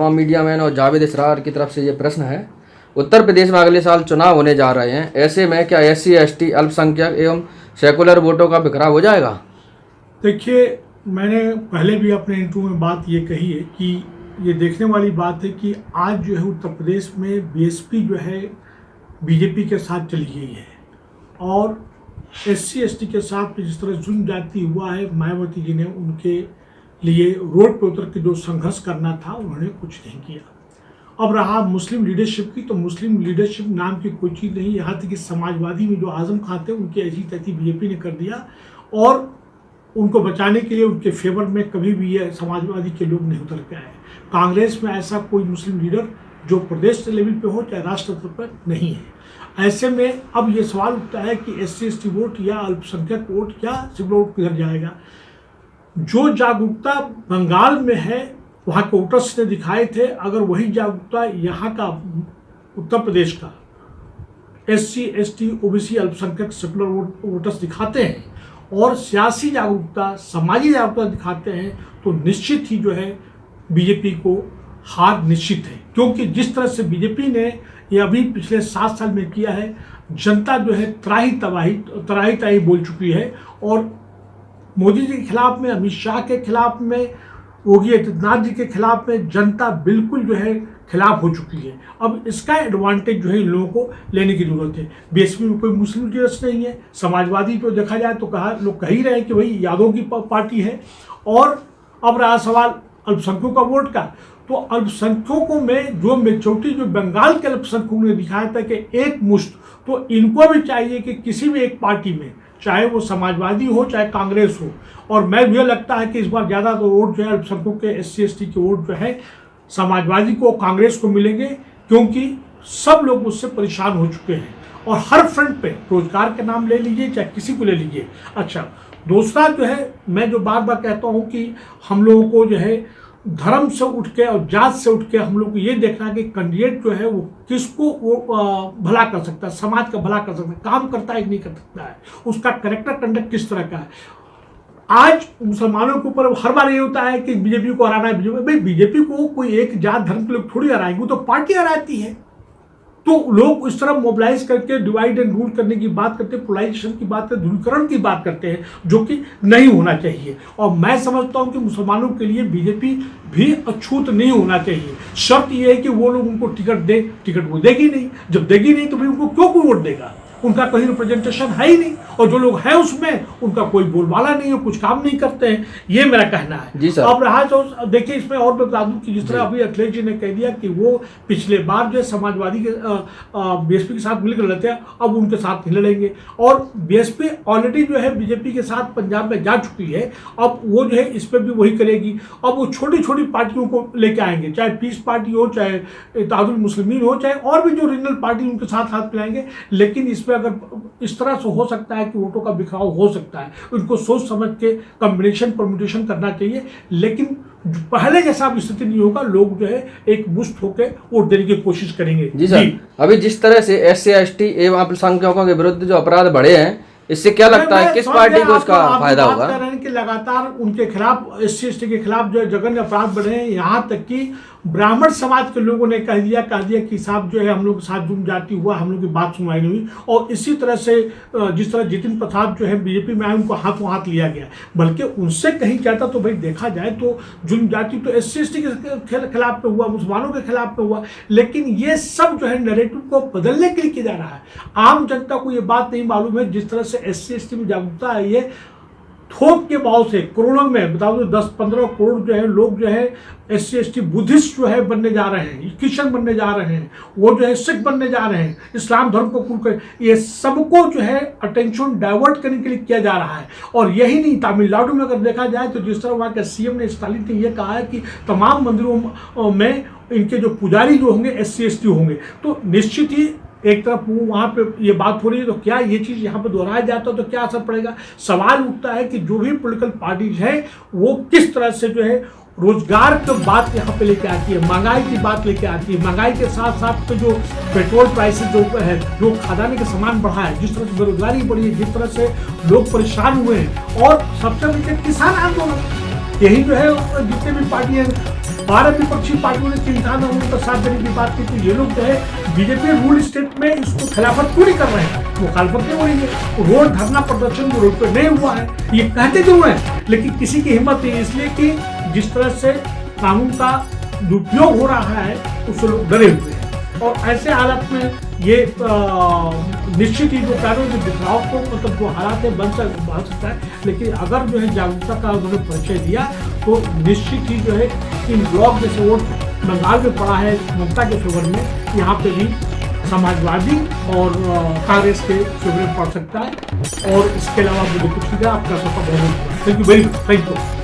तमाम media man और जावेद इसरार की तरफ से ये प्रश्न है। उत्तर प्रदेश में अगले साल चुनाव होने जा रहे हैं, ऐसे में क्या SC ST अल्पसंख्यक एवं सेकुलर वोटों का बिखराव हो जाएगा? देखिए, मैंने पहले भी अपने इंटरव्यू में बात ये कही है कि ये देखने वाली बात है कि आज जो है उत्तर प्रदेश में BSP जो है BJP के साथ चली गई है और SC ST के साथ जिस तरह जुल्म जाती हुआ है, मायावती जी ने उनके लिए रोड पर उतर के जो संघर्ष करना था उन्होंने कुछ नहीं किया। अब रहा मुस्लिम लीडरशिप की, तो मुस्लिम लीडरशिप नाम की कोई चीज़ नहीं। यहाँ तक कि समाजवादी में जो आजम खान थे उनकी ऐसी तैसी BJP ने कर दिया और उनको बचाने के लिए उनके फेवर में कभी भी ये समाजवादी के लोग नहीं उतर के आए। कांग्रेस में ऐसा कोई मुस्लिम लीडर जो प्रदेश लेवल पे हो चाहे राष्ट्र स्तर पर नहीं है। ऐसे में अब ये सवाल उठता है कि SC ST वोट या अल्पसंख्यक वोट या सिविल वोट किधर जाएगा। जो जागरूकता बंगाल में है वहाँ के वोटर्स ने दिखाए थे, अगर वही जागरूकता यहाँ का उत्तर प्रदेश का SC ST OBC अल्पसंख्यक सेकुलर वोटर्स दिखाते हैं और सियासी जागरूकता, सामाजिक जागरूकता दिखाते हैं, तो निश्चित ही जो है BJP को हार निश्चित है। क्योंकि जिस तरह से BJP ने ये अभी पिछले 7 साल में किया है, जनता जो है त्राही ताही बोल चुकी है और मोदी जी के खिलाफ में, अमित शाह के खिलाफ में, योगी आदित्यनाथ जी के खिलाफ में जनता बिल्कुल जो है खिलाफ हो चुकी है। अब इसका एडवांटेज जो है इन लोगों को लेने की जरूरत है। BSP में कोई मुस्लिम लीडर्स नहीं है। समाजवादी तो देखा जाए तो लोग कह ही रहे हैं कि भाई यादव की पार्टी है। और अब रहा सवाल अल्पसंख्यकों का वोट का, तो अल्पसंख्यकों में जो मेजोरिटी जो बंगाल के अल्पसंख्यकों ने दिखाया था कि एक मुश्त, तो इनको भी चाहिए कि किसी भी एक पार्टी में, चाहे वो समाजवादी हो चाहे कांग्रेस हो, और मैं मुझे लगता है कि इस बार ज़्यादा तो वोट जो है अल्पसंख्यकों के SC ST के वोट जो है समाजवादी को, कांग्रेस को मिलेंगे, क्योंकि सब लोग उससे परेशान हो चुके हैं और हर फ्रंट पे, रोजगार के नाम ले लीजिए चाहे किसी को ले लीजिए। अच्छा, दूसरा जो है मैं जो बार बार कहता हूँ कि हम लोगों को जो है धर्म से उठ के और जात से उठ के हम लोग को ये देखना है कि कैंडिडेट जो है वो किसको वो भला कर सकता है, समाज का भला कर सकता है, काम करता है कि नहीं कर सकता है, उसका कैरेक्टर कंडक्ट किस तरह का है। आज मुसलमानों के ऊपर हर बार ये होता है कि BJP को हराना है। भाई BJP को कोई एक जात धर्म के लोग थोड़ी हराएंगे, तो पार्टी हराती है। तो लोग इस तरह मोबिलाइज करके डिवाइड एंड रूल करने की बात करते हैं, पोलराइजेशन की बात करते हैं, ध्रुवीकरण की बात करते हैं, जो कि नहीं होना चाहिए। और मैं समझता हूं कि मुसलमानों के लिए BJP भी अछूत नहीं होना चाहिए। शर्त यह है कि वो लोग उनको टिकट दे, टिकट वो देगी नहीं, जब देगी नहीं तो फिर उनको क्यों कोई वोट देगा? उनका कहीं रिप्रेजेंटेशन है ही नहीं, और जो लोग हैं उसमें उनका कोई बोलबाला नहीं है, कुछ काम नहीं करते हैं। ये मेरा कहना है जी सर। अब रहा तो देखिए, इसमें और बता दूं कि जिस तरह अभी अखिलेश जी ने कह दिया कि वो पिछले बार जो समाजवादी के BSP के साथ मिलकर लड़ते हैं, अब उनके साथ नहीं लड़ेंगे। और BSP ऑलरेडी जो है BJP के साथ पंजाब में जा चुकी है, अब वो जो है इस पर भी वही करेगी। अब वो छोटी छोटी पार्टियों को लेके आएंगे, चाहे पीस पार्टी हो, चाहे इत्तेहादुल मुस्लिमीन हो, चाहे और भी जो रीजनल पार्टी उनके साथ हाथ मिलाएंगे। लेकिन अगर इस तरह से हो सकता है कि वोटों का बिखराव हो सकता है, उनको सोच समझ के कॉम्बिनेशन परम्यूटेशन करना चाहिए। लेकिन पहले जैसा स्थिति नहीं होगा, लोग जो है एक मुश्त होकर वोट देने की कोशिश करेंगे। जी सर, अभी जिस तरह से SC ST एवं अल्पसंख्यकों के विरुद्ध जो अपराध बढ़े हैं, इससे क्या लगता है किस पार्टी को इसका फायदा होगा? कह रहे हैं कि लगातार उनके खिलाफ, SC ST के खिलाफ जो जघन्य अपराध बढ़े हैं। यहाँ तक कि ब्राह्मण समाज के लोगों ने कह दिया कि साहब जो है हम लोग के साथ जुर्म जाति हुआ, हम लोग की बात सुनवाई नहीं हुई। और इसी तरह से जिस तरह जितिन प्रसाद जो है BJP में आए, उनको हाथों हाथ लिया गया, बल्कि उनसे कहीं जाता तो भाई देखा जाए तो जुर्म जाति तो SC ST के खिलाफ में हुआ, मुसलमानों के खिलाफ में हुआ। लेकिन ये सब जो है नैरेटिव को बदलने के लिए किया जा रहा है। आम जनता को ये बात नहीं मालूम है, जिस तरह से SC ST में जागरूकता है, ये थोक के भाव से करोड़ों में, बता दो 10-15 करोड़ जो है लोग जो है SC ST बुद्धिस्ट जो है बनने जा रहे हैं, क्रिश्चियन बनने जा रहे हैं, वो जो है सिख बनने जा रहे हैं, इस्लाम धर्म को कबूल कर, ये सबको जो है अटेंशन डाइवर्ट करने के लिए किया जा रहा है। और यही नहीं, तमिलनाडु में अगर देखा जाए तो जिस तरह वहाँ के CM ने, स्टालिन ने यह कहा है कि तमाम मंदिरों में इनके जो पुजारी जो होंगे SC ST होंगे। तो निश्चित ही एक तरफ वो वहाँ पे ये बात हो रही है, तो क्या ये चीज़ यहाँ पे दोहराया जाता है तो क्या असर पड़ेगा? सवाल उठता है कि जो भी पॉलिटिकल पार्टीज है वो किस तरह से जो है रोजगार की बात यहाँ पे लेके आती है, महंगाई की बात लेके आती है। महंगाई के साथ साथ तो जो पेट्रोल प्राइसेस जो है, जो खजाने के सामान बढ़ा है, जिस तरह से बेरोजगारी बढ़ी है, जिस तरह से लोग परेशान हुए हैं, और सबसे बड़ी किसान आंदोलन, यही जो है जितने भी पार्टी हैं 12 विपक्षी पार्टियों ने चिंता न होने पर साथ देने की बात की, तो ये लोग जो है बीजेपी रूल स्टेट में इसको खिलाफत क्यों नहीं कर रहे हैं, मुखालफत क्यों हो रही है। रोड धरना प्रदर्शन रोड पर नहीं हुआ है, ये कहते क्यों है, लेकिन किसी की हिम्मत नहीं, इसलिए कि जिस तरह से कानून का दुरुपयोग हो रहा है उससे लोग डरे हुए हैं। और ऐसे हालत में ये निश्चित ही जो कानून के बिखराव को मतलब जो हालात है बन सकता है, लेकिन अगर जो है जागरूकता का उन्होंने परिचय दिया तो निश्चित ही जो है इन ब्लॉक जैसे वोट बंगाल में पड़ा है ममता के फेवर में, यहाँ पे भी समाजवादी और कांग्रेस के फेवर में पड़ सकता है। और इसके अलावा मुझे कुछ नहीं, आपका सबका बहुत thank you very much, thank you.